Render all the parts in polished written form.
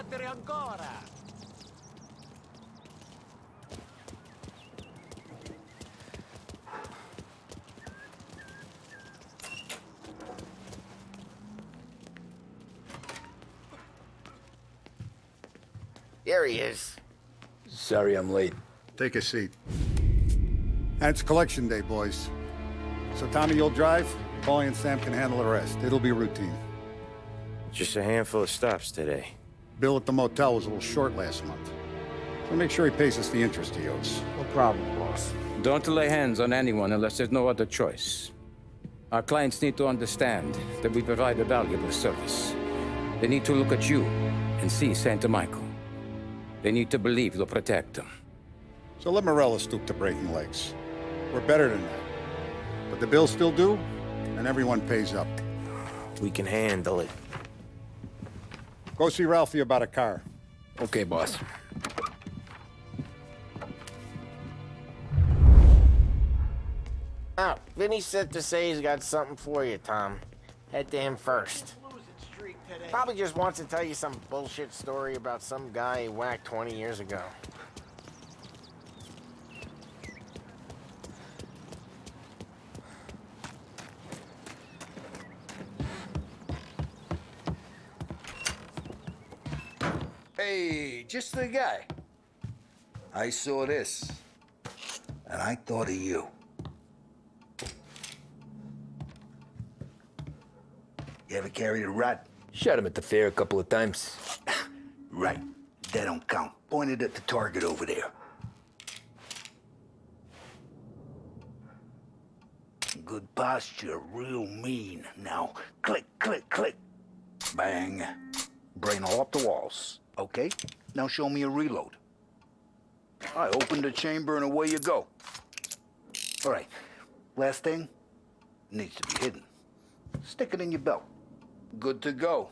battere ancora! There he is. Sorry I'm late. Take a seat. And it's collection day, boys. So Tommy, you'll drive. Paulie and Sam can handle the rest. It'll be routine. Just a handful of stops today. Bill at the motel was a little short last month. So make sure he pays us the interest he owes. No problem, boss. Don't lay hands on anyone unless there's no other choice. Our clients need to understand that we provide a valuable service. They need to look at you and see Santa Michael. They need to believe you'll protect them. So let Morella stoop to breaking legs. We're better than that. But the bill's still due, and everyone pays up. We can handle it. Go see Ralphie about a car. Okay, boss. Oh, Vinny said to say he's got something for you, Tom. Head to him first. Probably just wants to tell you some bullshit story about some guy he whacked 20 years ago. Hey, just the guy. I saw this, and I thought of you. You ever carried a rat? Shot him at the fair a couple of times. Right. That don't count. Pointed at the target over there. Good posture, real mean. Now, click, click, click. Bang. Brain all up the walls. Okay, now show me a reload. I open the chamber and away you go. All right, last thing, needs to be hidden. Stick it in your belt. Good to go.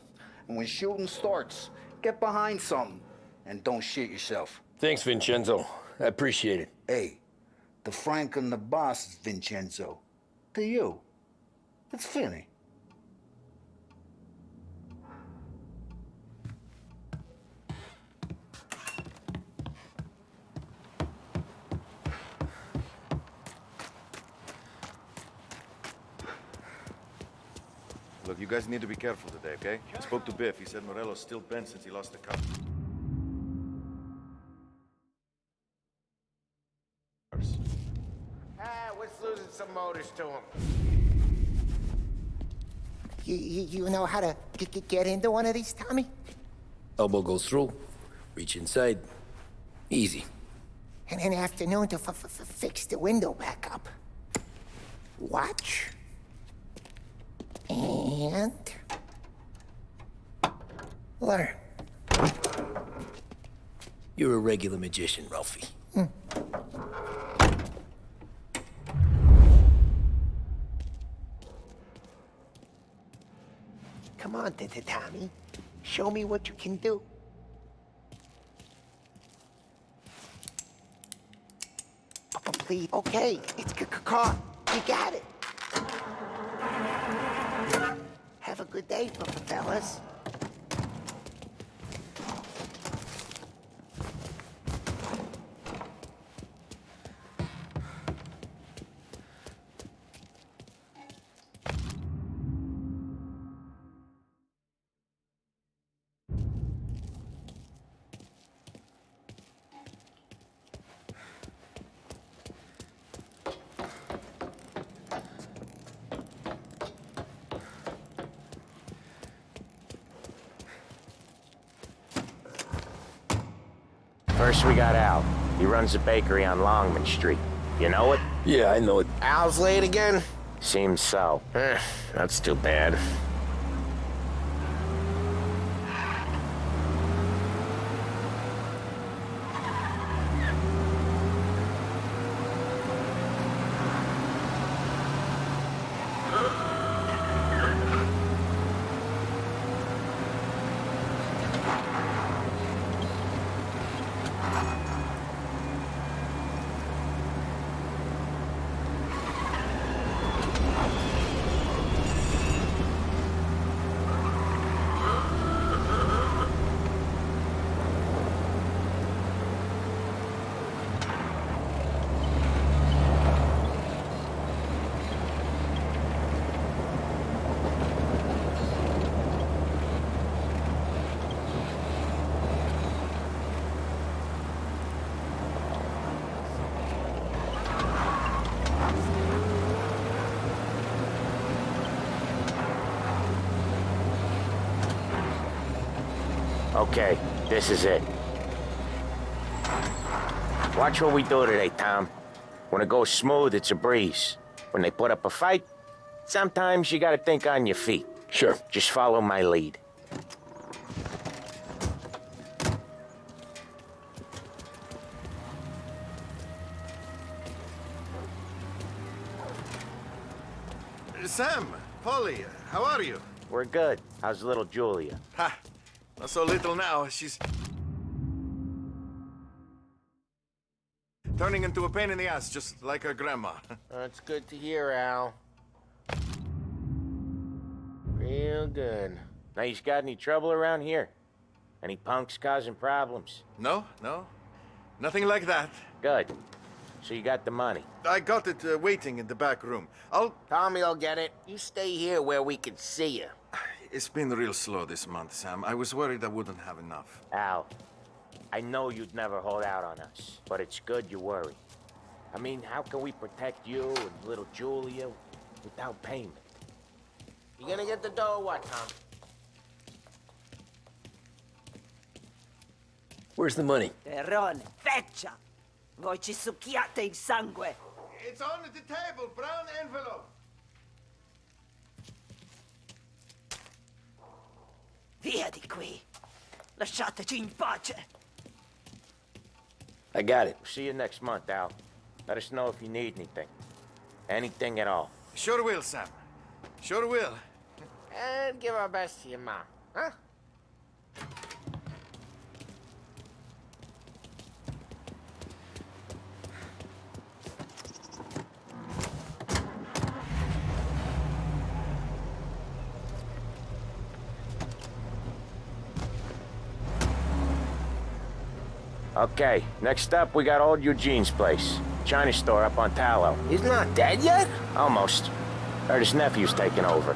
And when shooting starts, get behind something and don't shit yourself. Thanks, Vincenzo. I appreciate it. Hey, the Frank and the boss is Vincenzo. To you, it's Finny. Look, you guys need to be careful today, okay? I spoke to Biff. He said Morello's still bent since he lost the car. What's losing some motors to him? You know how to get into one of these, Tommy? Elbow goes through, reach inside. Easy. And an afternoon to fix the window back up. Watch. And... learn. You're a regular magician, Ralphie. Come on, Tommy. Show me what you can do. Please. Okay, it's caught. You got it. Have a good day, fellas. First we got Al. He runs a bakery on Longman Street. You know it? Yeah, I know it. Al's late again? Seems so. That's too bad. Okay, this is it. Watch what we do today, Tom. When it goes smooth, it's a breeze. When they put up a fight, sometimes you gotta think on your feet. Sure. Just follow my lead. Sam, Polly, how are you? We're good. How's little Julia? Ha! Not so little now. She's turning into a pain in the ass, just like her grandma. That's good to hear, Al. Real good. Now, you got any trouble around here? Any punks causing problems? No, nothing like that. Good. So you got the money. I got it waiting in the back room. Tommy will get it. You stay here where we can see you. It's been real slow this month, Sam. I was worried I wouldn't have enough. Al, I know you'd never hold out on us, but it's good you worry. I mean, how can we protect you and little Julia without payment? You gonna get the dough or what, Tom? Where's the money? Terrone, feccia! Voi ci succhiate il sangue! It's on the table, brown envelope. Via di qui! Lasciateci in pace! I got it. See you next month, Al. Let us know if you need anything. Anything at all. Sure will, Sam. Sure will. And give our best to your mom, huh? Okay, next up we got old Eugene's place. China store up on Tallow. He's not dead yet? Almost. Heard his nephew's taking over.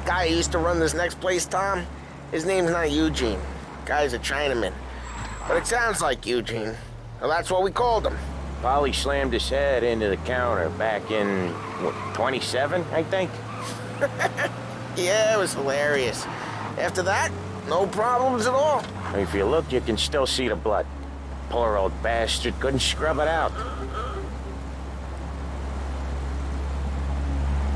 Guy who used to run this next place, Tom, his name's not Eugene. Guy's a Chinaman. But it sounds like Eugene. Well, that's what we called him. Polly slammed his head into the counter back in, what, 27, I think? Yeah, it was hilarious. After that, no problems at all. If you look, you can still see the blood. Poor old bastard couldn't scrub it out.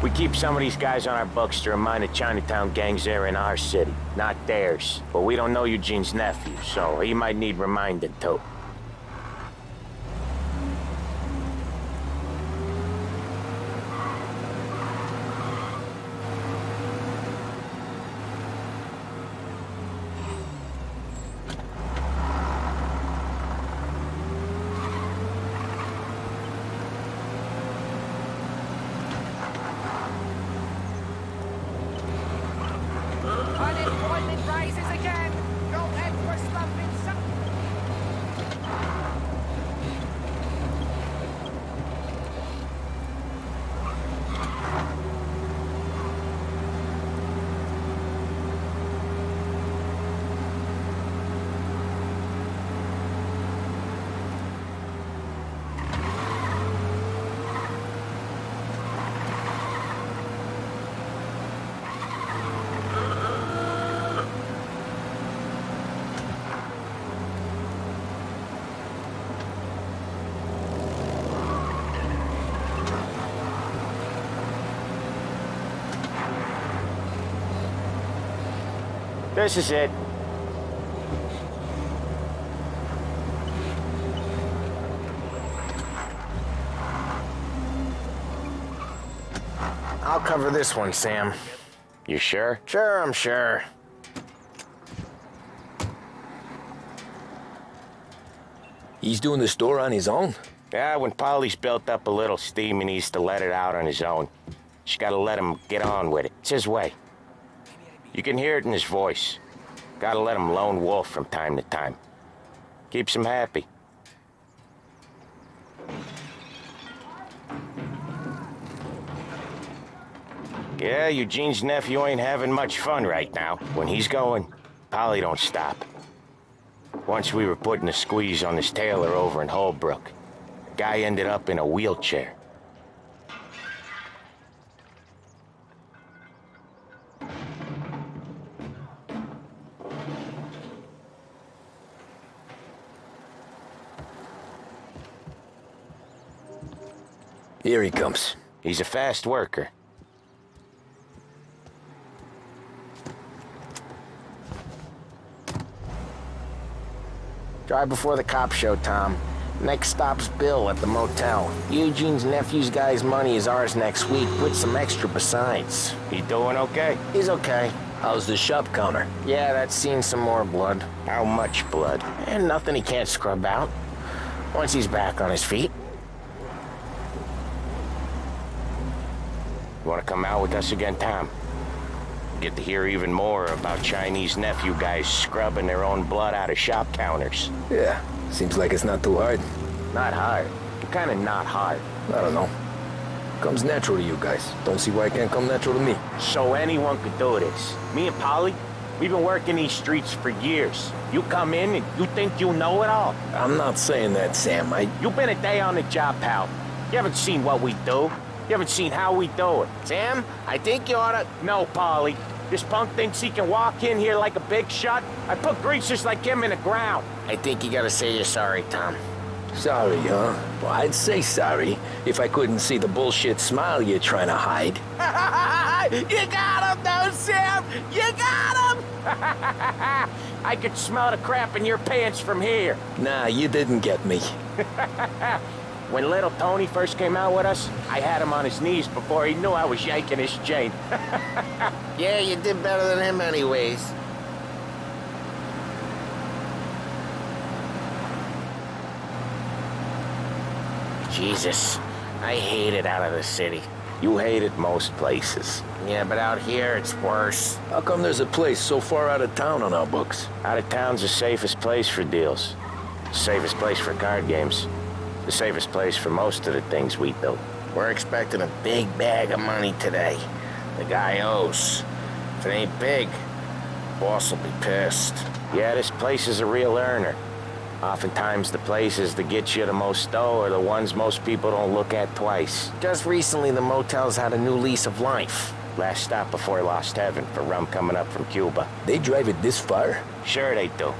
We keep some of these guys on our books to remind the Chinatown gangs they're in our city, not theirs. But we don't know Eugene's nephew, so he might need reminding too. Unemployment rises again! Your head for slumping some... This is it. I'll cover this one, Sam. You sure? Sure, I'm sure. He's doing the store on his own? Yeah, when Polly's built up a little steam, he needs to let it out on his own. Just gotta let him get on with it. It's his way. You can hear it in his voice. Gotta let him lone wolf from time to time. Keeps him happy. Yeah, Eugene's nephew ain't having much fun right now. When he's going, Polly don't stop. Once we were putting a squeeze on this tailor over in Holbrook. The guy ended up in a wheelchair. Here he comes. He's a fast worker. Drive before the cops show, Tom. Next stop's Bill at the motel. Eugene's nephew's guy's money is ours next week, with some extra besides. He doing okay? He's okay. How's the shop counter? Yeah, that's seen some more blood. How much blood? And nothing he can't scrub out. Once he's back on his feet. You wanna come out with us again, Tom? Get to hear even more about Chinese nephew guys scrubbing their own blood out of shop counters. Yeah, seems like it's not too hard. Not hard. Kinda not hard. I don't know. Comes natural to you guys. Don't see why it can't come natural to me. So anyone could do this. Me and Polly, we've been working these streets for years. You come in and you think you know it all. I'm not saying that, Sam. You've been a day on the job, pal. You haven't seen what we do. You haven't seen how we do it. Sam, I think you oughta... No, Polly. This punk thinks he can walk in here like a big shot. I put greasers like him in the ground. I think you gotta say you're sorry, Tom. Sorry, huh? Well, I'd say sorry if I couldn't see the bullshit smile you're trying to hide. You got him, though, Sam! You got him! I could smell the crap in your pants from here. Nah, you didn't get me. When little Tony first came out with us, I had him on his knees before he knew I was yanking his chain. Yeah, you did better than him anyways. Jesus, I hate it out of the city. You hate it most places. Yeah, but out here it's worse. How come there's a place so far out of town on our books? Out of town's the safest place for deals. Safest place for card games. The safest place for most of the things we do. We're expecting a big bag of money today. The guy owes. If it ain't big, boss will be pissed. Yeah, this place is a real earner. Oftentimes the places that get you the most dough are the ones most people don't look at twice. Just recently the motel's had a new lease of life. Last stop before Lost Heaven for rum coming up from Cuba. They drive it this far? Sure they do.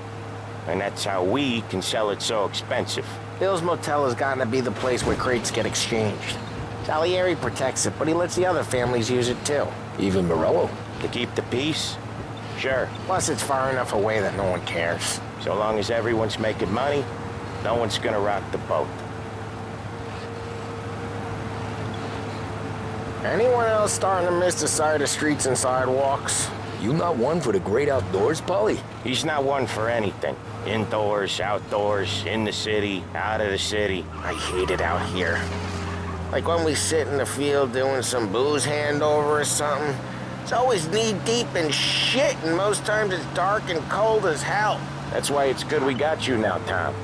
And that's how we can sell it so expensive. Bill's Motel has gotten to be the place where crates get exchanged. Salieri protects it, but he lets the other families use it too. Even Morello? To keep the peace? Sure. Plus it's far enough away that no one cares. So long as everyone's making money, no one's gonna rock the boat. Anyone else starting to miss the side of streets and sidewalks? You not one for the great outdoors, Polly? He's not one for anything. Indoors, outdoors, in the city, out of the city. I hate it out here. Like when we sit in the field doing some booze handover or something. It's always knee-deep in shit, and most times it's dark and cold as hell. That's why it's good we got you now, Tom.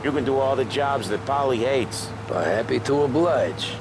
You can do all the jobs that Polly hates. Happy to oblige.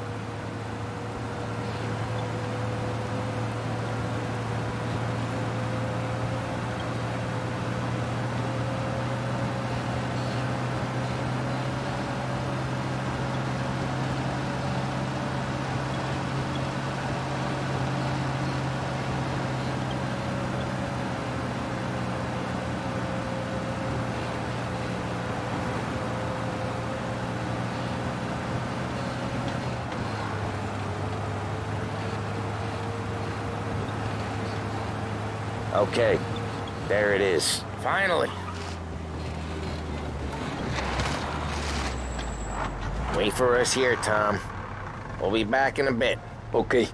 Okay, there it is. Finally. Wait for us here, Tom. We'll be back in a bit. Okay.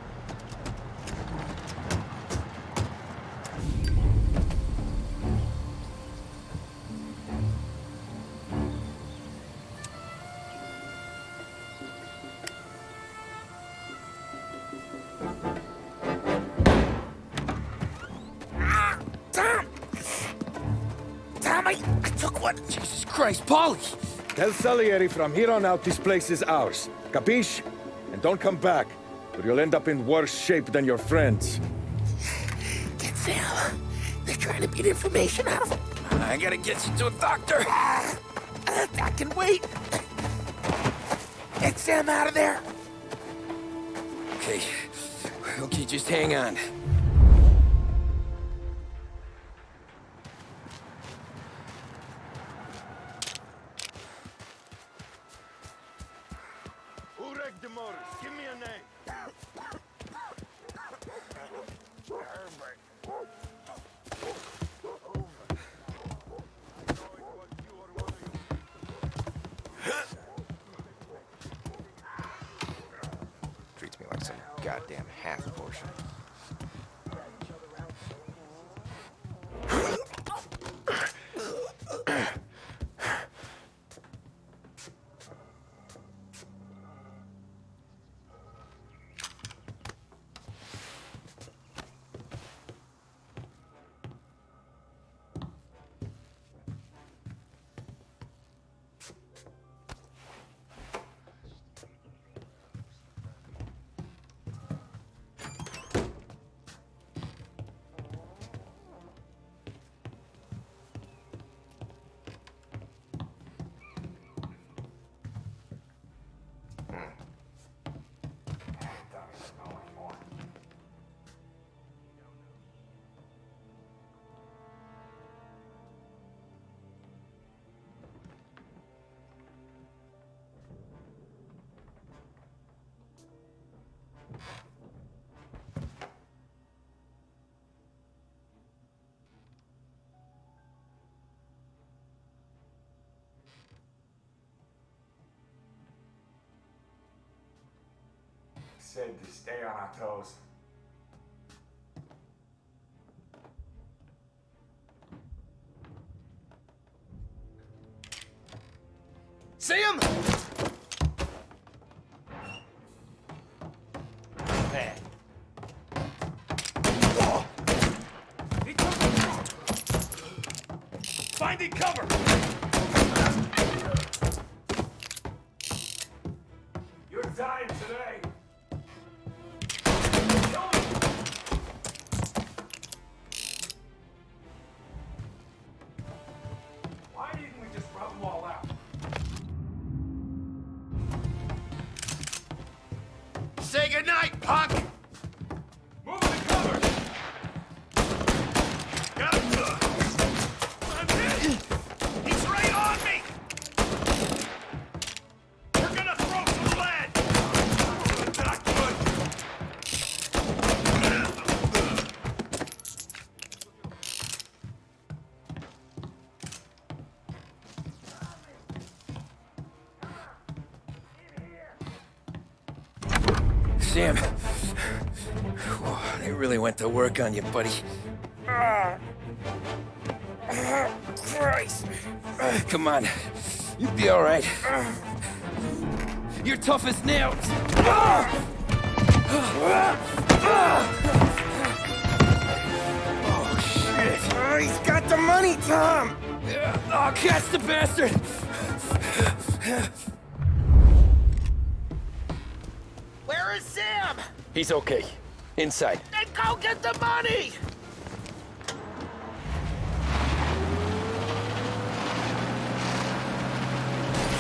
I took one. Jesus Christ, Polly! Tell Salieri from here on out this place is ours. Capiche? And don't come back, or you'll end up in worse shape than your friends. Get Sam. They're trying to beat information out of him. I gotta get you to a doctor. I can wait. Get Sam out of there. Okay, just hang on. Who wrecked the motors? goddamn half portion. Said to stay on our toes. See him? There. Oh. He took the... Finding cover! You're dying today. Why didn't we just rub them all out? Say goodnight, punk! Move to cover! Got him! I'm hit! He's right on me! We're gonna throw some lead! Not good! Sam, they really went to work on you, buddy. Christ. Come on, you'll be all right. You're tough as nails. Oh, shit. He's got the money, Tom! Oh, catch the bastard! Where is Sam? He's okay. Inside. Then go get the money!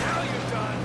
Now you're done!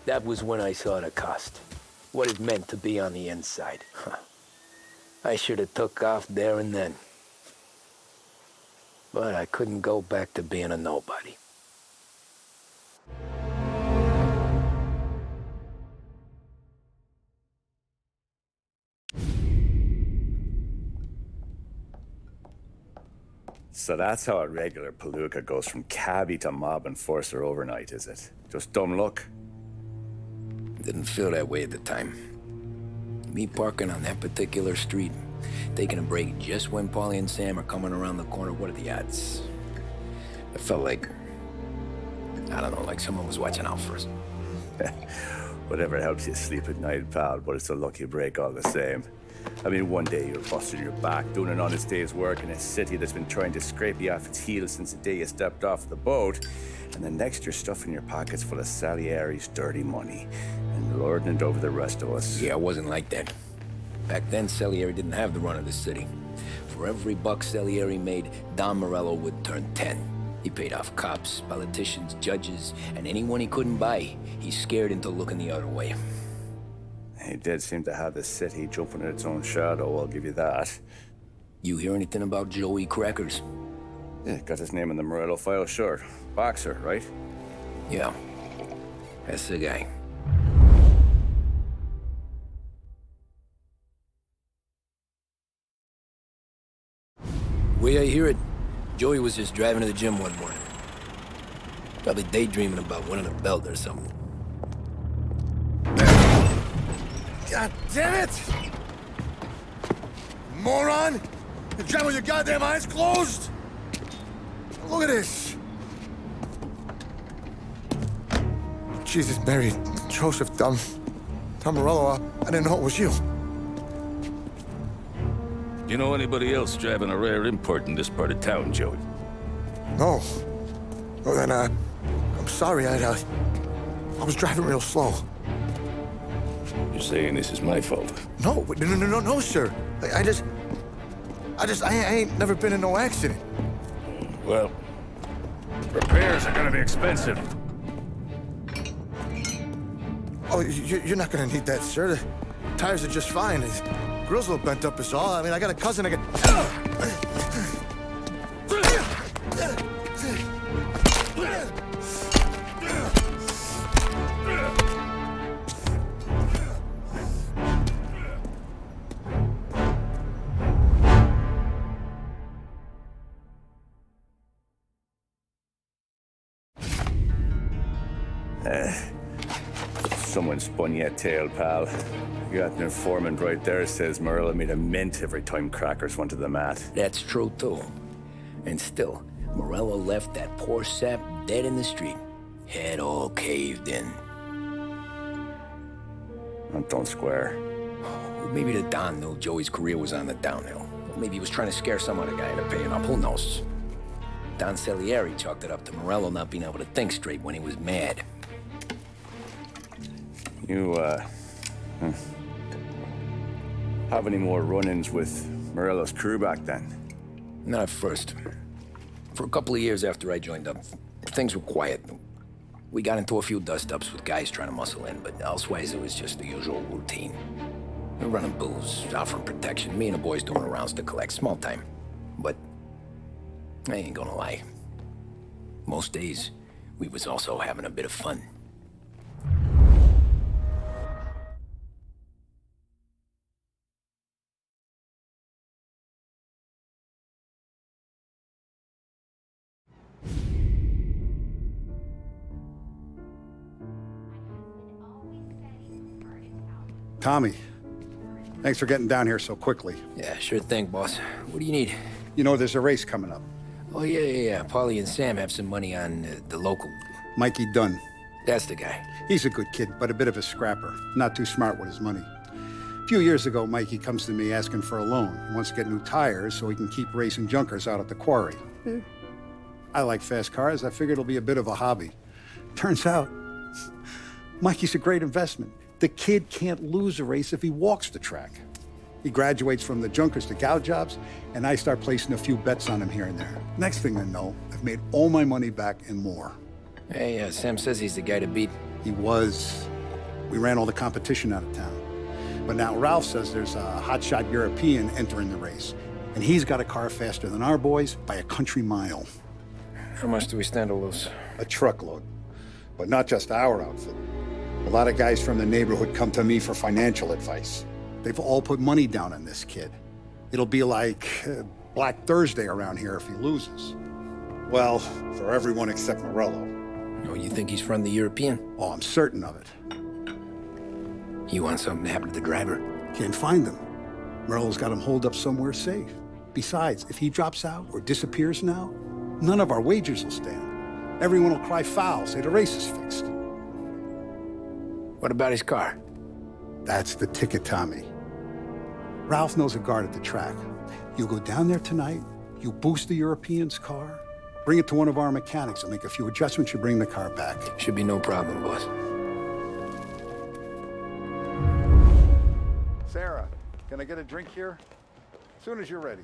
That was when I saw the cost. What it meant to be on the inside. I should have took off there and then. But I couldn't go back to being a nobody. So that's how a regular palooka goes from cabbie to mob enforcer overnight, is it? Just dumb luck? Didn't feel that way at the time. Me parking on that particular street, taking a break just when Paulie and Sam are coming around the corner, what are the odds? I felt like, I don't know, like someone was watching out for us. Whatever helps you sleep at night, pal, but it's a lucky break all the same. I mean, one day you're busting your back, doing an honest day's work in a city that's been trying to scrape you off its heels since the day you stepped off the boat, and the next you're stuffing your pockets full of Salieri's dirty money and lording it over the rest of us. Yeah, it wasn't like that. Back then, Salieri didn't have the run of the city. For every buck Salieri made, Don Morello would turn 10. He paid off cops, politicians, judges, and anyone he couldn't buy, he scared into looking the other way. He did seem to have the city jumping in its own shadow, I'll give you that. You hear anything about Joey Crackers? Yeah, got his name in the Morello file, sure. Boxer, right? Yeah, that's the guy. Way I hear it, Joey was just driving to the gym one morning. Probably daydreaming about winning a belt or something. God damn it! Moron! You're driving with your goddamn eyes closed! Look at this! Jesus, Mary, Joseph, Tom Morello, I didn't know it was you. You know anybody else driving a rare import in this part of town, Joey? No. Well, then, I'm sorry, I was driving real slow. You're saying this is my fault? No, sir. I ain't never been in no accident. Well, repairs are gonna be expensive. Oh, you're not gonna need that, sir. The tires are just fine. His grill's a little bent up is all. I mean, I got a cousin I can... Someone spun you a tale, pal. You got an informant right there says Morello made a mint every time Crackers went to the mat. That's true, too. And still, Morello left that poor sap dead in the street. Head all caved in. Don't square. Maybe the Don knew Joey's career was on the downhill. Maybe he was trying to scare some other guy into paying up. Who knows? Don Salieri chalked it up to Morello not being able to think straight when he was mad. You, have any more run-ins with Morello's crew back then? Not at first. For a couple of years after I joined up, things were quiet. We got into a few dust-ups with guys trying to muscle in, but elsewise it was just the usual routine. We're running booze, offering protection, me and the boys doing rounds to collect, small time. But I ain't gonna lie. Most days, we was also having a bit of fun. Tommy, thanks for getting down here so quickly. Yeah, sure thing, boss. What do you need? You know, there's a race coming up. Oh, yeah. Paulie and Sam have some money on the local. Mikey Dunn. That's the guy. He's a good kid, but a bit of a scrapper. Not too smart with his money. A few years ago, Mikey comes to me asking for a loan. He wants to get new tires so he can keep racing junkers out at the quarry. I like fast cars. I figured it'll be a bit of a hobby. Turns out, Mikey's a great investment. The kid can't lose a race if he walks the track. He graduates from the junkers to gal jobs, and I start placing a few bets on him here and there. Next thing I know, I've made all my money back and more. Hey, Sam says he's the guy to beat. He was. We ran all the competition out of town. But now Ralph says there's a hotshot European entering the race, and he's got a car faster than our boys by a country mile. How much do we stand to lose? A truckload. But not just our outfit. A lot of guys from the neighborhood come to me for financial advice. They've all put money down on this kid. It'll be like Black Thursday around here if he loses. Well, for everyone except Morello. Oh, you think he's from the European? Oh, I'm certain of it. You want something to happen to the driver? Can't find him. Morello's got him holed up somewhere safe. Besides, if he drops out or disappears now, None of our wagers will stand. Everyone will cry foul, say the race is fixed. What about his car? That's the ticket, Tommy. Ralph knows a guard at the track. You go down there tonight, you boost the European's car, bring it to one of our mechanics, and make a few adjustments, you bring the car back. Should be no problem, boss. Sarah, can I get a drink here? As soon as you're ready.